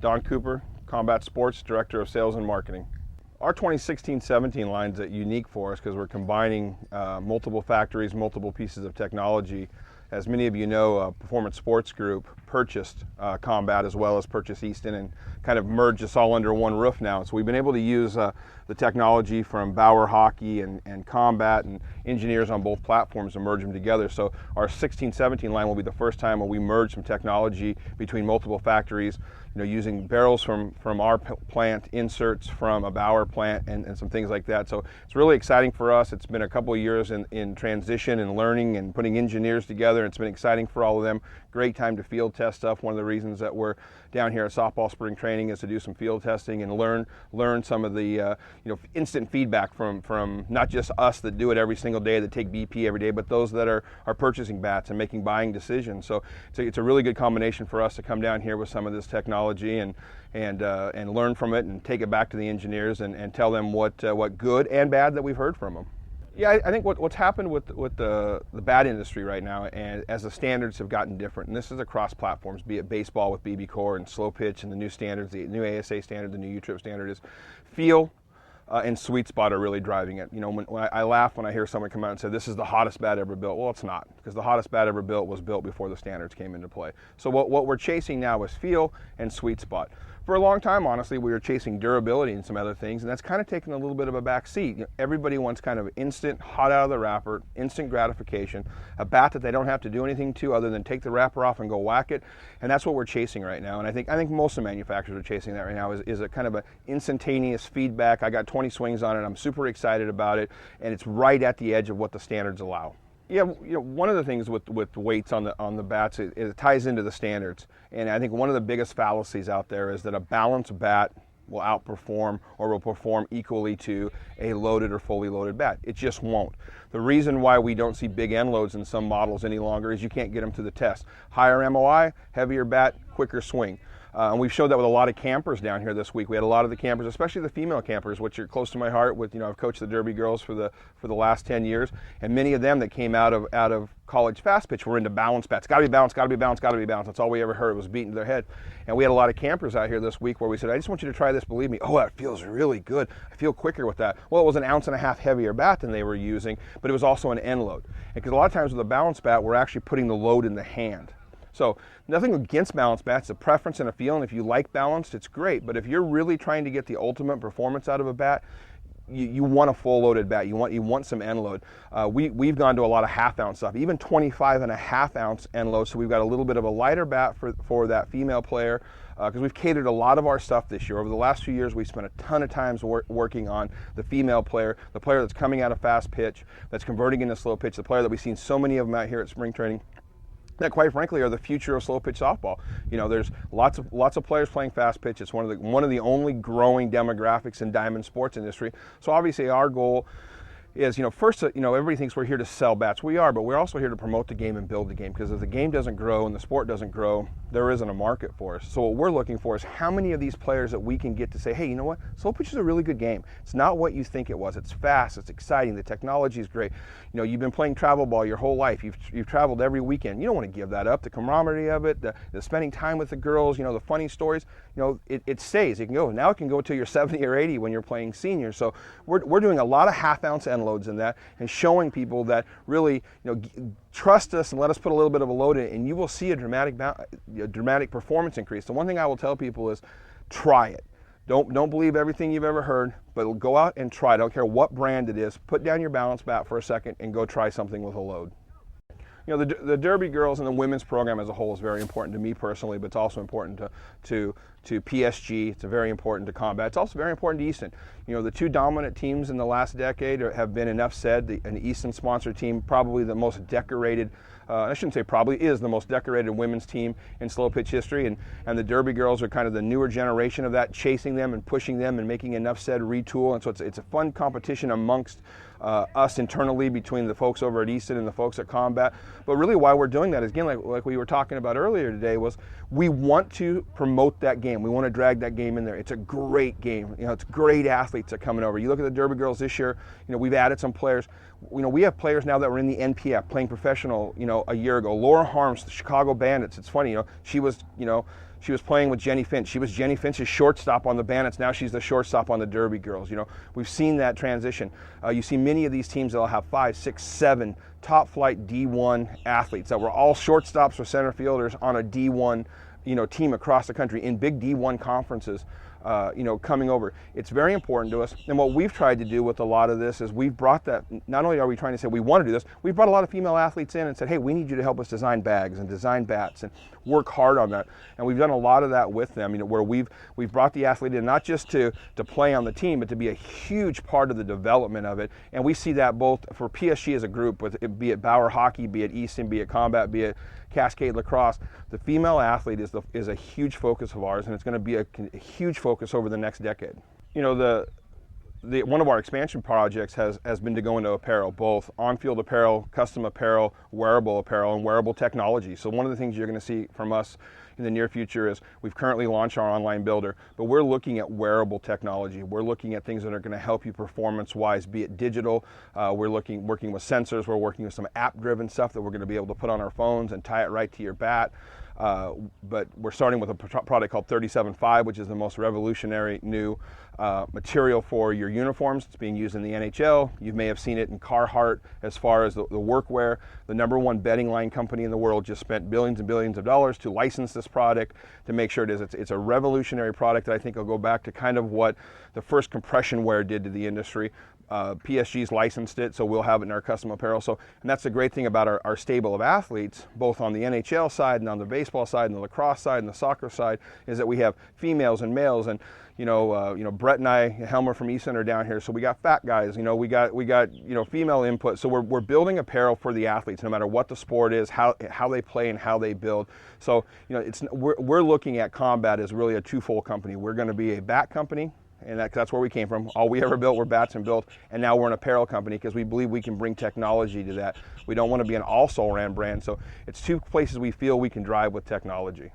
Don Cooper, Combat Sports, Director of Sales and Marketing. Our 2016-17 line is unique for us because we're combining multiple factories, multiple pieces of technology. As many of you know, Performance Sports Group purchased Combat as well as purchased Easton and kind of merged us all under one roof now. So we've been able to use the technology from Bauer Hockey and Combat and engineers on both platforms to merge them together. So our 16-17 line will be the first time when we merge some technology between multiple factories, using barrels from our plant, inserts from a Bauer plant, and some things like that. So it's really exciting for us. It's been a couple of years in transition and learning and putting engineers together. It's been exciting for all of them. Great time to field test stuff. One of the reasons that we're down here at softball spring training is to do some field testing and learn some of the instant feedback from not just us that do it every single day, that take BP every day, but those that are purchasing bats and making buying decisions. So it's a really good combination for us to come down here with some of this technology and learn from it and take it back to the engineers and tell them what good and bad that we've heard from them. Yeah, I think what's happened with the bat industry right now, and as the standards have gotten different, and this is across platforms, be it baseball with BBCOR and slow pitch and the new standards, the new ASA standard, the new UTRIP standard, is feel and sweet spot are really driving it. When I laugh when I hear someone come out and say this is the hottest bat ever built. Well, it's not, because the hottest bat ever built was built before the standards came into play. So what we're chasing now is feel and sweet spot. For a long time, honestly, we were chasing durability and some other things, and that's kind of taken a little bit of a back seat. Everybody wants kind of instant, hot out of the wrapper, instant gratification, a bat that they don't have to do anything to other than take the wrapper off and go whack it, and that's what we're chasing right now. And I think most of the manufacturers are chasing that right now is a kind of an instantaneous feedback. I got 20 swings on it, I'm super excited about it, and it's right at the edge of what the standards allow. Yeah, one of the things with weights on the bats, it ties into the standards. And I think one of the biggest fallacies out there is that a balanced bat will outperform or will perform equally to a loaded or fully loaded bat. It just won't. The reason why we don't see big end loads in some models any longer is you can't get them to the test. Higher MOI, heavier bat, quicker swing. And we've showed that with a lot of campers down here this week. We had a lot of the campers, especially the female campers, which are close to my heart. I've coached the Derby girls for the last 10 years, and many of them that came out of college fast pitch were into balanced bats. Got to be balanced, got to be balanced, got to be balanced. That's all we ever heard, was beaten to their head. And we had a lot of campers out here this week where we said, I just want you to try this, believe me. Oh, that feels really good. I feel quicker with that. Well, it was an 1.5 ounce heavier bat than they were using, but it was also an end load. Because a lot of times with a balanced bat, we're actually putting the load in the hand. So nothing against balanced bats, it's a preference and a feel, and if you like balanced, it's great. But if you're really trying to get the ultimate performance out of a bat, you want a full loaded bat. You want some end load. We've gone to a lot of 1/2 ounce stuff, even 25.5 ounce end load. So we've got a little bit of a lighter bat for that female player, because we've catered a lot of our stuff this year. Over the last few years, we spent a ton of time working on the female player, the player that's coming out of fast pitch, that's converting into slow pitch, the player that we've seen so many of them out here at spring training, that quite frankly are the future of slow pitch softball. There's lots of players playing fast pitch. It's one of the only growing demographics in diamond sports industry. So obviously our goal is, first, everybody thinks we're here to sell bats. We are, but we're also here to promote the game and build the game, because if the game doesn't grow and the sport doesn't grow, there isn't a market for us. So what we're looking for is how many of these players that we can get to say, hey, you know what, slow pitch is a really good game. It's not what you think it was. It's fast, it's exciting, the technology is great. You've been playing travel ball your whole life. You've traveled every weekend. You don't want to give that up. The camaraderie of it, the spending time with the girls, the funny stories, it stays. It can go. Now it can go till you're 70 or 80 when you're playing senior. So we're doing a lot of 1/2 ounce end loads in that and showing people that really, trust us and let us put a little bit of a load in it, and you will see a dramatic performance increase. The one thing I will tell people is try it. Don't believe everything you've ever heard, but go out and try. I don't care what brand it is. Put down your balance bat for a second and go try something with a load. The Derby girls and the women's program as a whole is very important to me personally, but it's also important to PSG. It's very important to Combat. It's also very important to Easton. The two dominant teams in the last decade have been, enough said, an Easton sponsored team, probably the most decorated, I shouldn't say probably, is the most decorated women's team in slow pitch history, and the Derby girls are kind of the newer generation of that, chasing them and pushing them and making enough said retool. And so it's a fun competition amongst us internally between the folks over at Easton and the folks at Combat. But really why we're doing that is, again, like we were talking about earlier today, was we want to promote that game. We want to drag that game in there. It's a great game. It's great athletes that are coming over. You look at the Derby girls this year, we've added some players. We have players now that were in the NPF playing professional, a year ago. Laura Harms, the Chicago Bandits. It's funny, she was playing with Jenny Finch. She was Jenny Finch's shortstop on the Bandits. Now she's the shortstop on the Derby girls. We've seen that transition. You see many of these teams that'll have 5, 6, 7 top flight D1 athletes that were all shortstops or center fielders on a D1, team across the country in big D1 conferences. Coming over. It's very important to us. And what we've tried to do with a lot of this is we've brought that, not only are we trying to say we want to do this, we've brought a lot of female athletes in and said, hey, we need you to help us design bags and design bats and work hard on that. And we've done a lot of that with them, where we've brought the athlete in not just to play on the team, but to be a huge part of the development of it. And we see that both for PSG as a group, be it Bauer Hockey, be it Easton, be it Combat, be it Cascade Lacrosse. The female athlete is a huge focus of ours, and it's going to be a huge focus over the next decade. One of our expansion projects has been to go into apparel, both on-field apparel, custom apparel, and wearable technology. So one of the things you're going to see from us in the near future is we've currently launched our online builder, but we're looking at wearable technology. We're looking at things that are going to help you performance-wise, be it digital. We're working with sensors. We're working with some app-driven stuff that we're going to be able to put on our phones and tie it right to your bat. But we're starting with a product called 37.5, which is the most revolutionary new material for your uniforms. It's being used in the NHL. You may have seen it in Carhartt as far as the workwear. The #1 bedding line company in the world just spent billions and billions of dollars to license this product to make sure it's a revolutionary product that I think will go back to kind of what the first compression wear did to the industry. PSG's licensed it, so we'll have it in our custom apparel. And that's the great thing about our stable of athletes, both on the NHL side and on the baseball side and the lacrosse side and the soccer side, is that we have females and males. And Brett and I, Helmer from Easton, are down here, so we got fat guys. We got female input. So we're building apparel for the athletes, no matter what the sport is, how they play and how they build. So we're looking at Combat as really a twofold company. We're going to be a bat company, and that's where we came from. All we ever built were bats and built, and now we're an apparel company because we believe we can bring technology to that. We don't want to be an also-ran brand, so it's two places we feel we can drive with technology.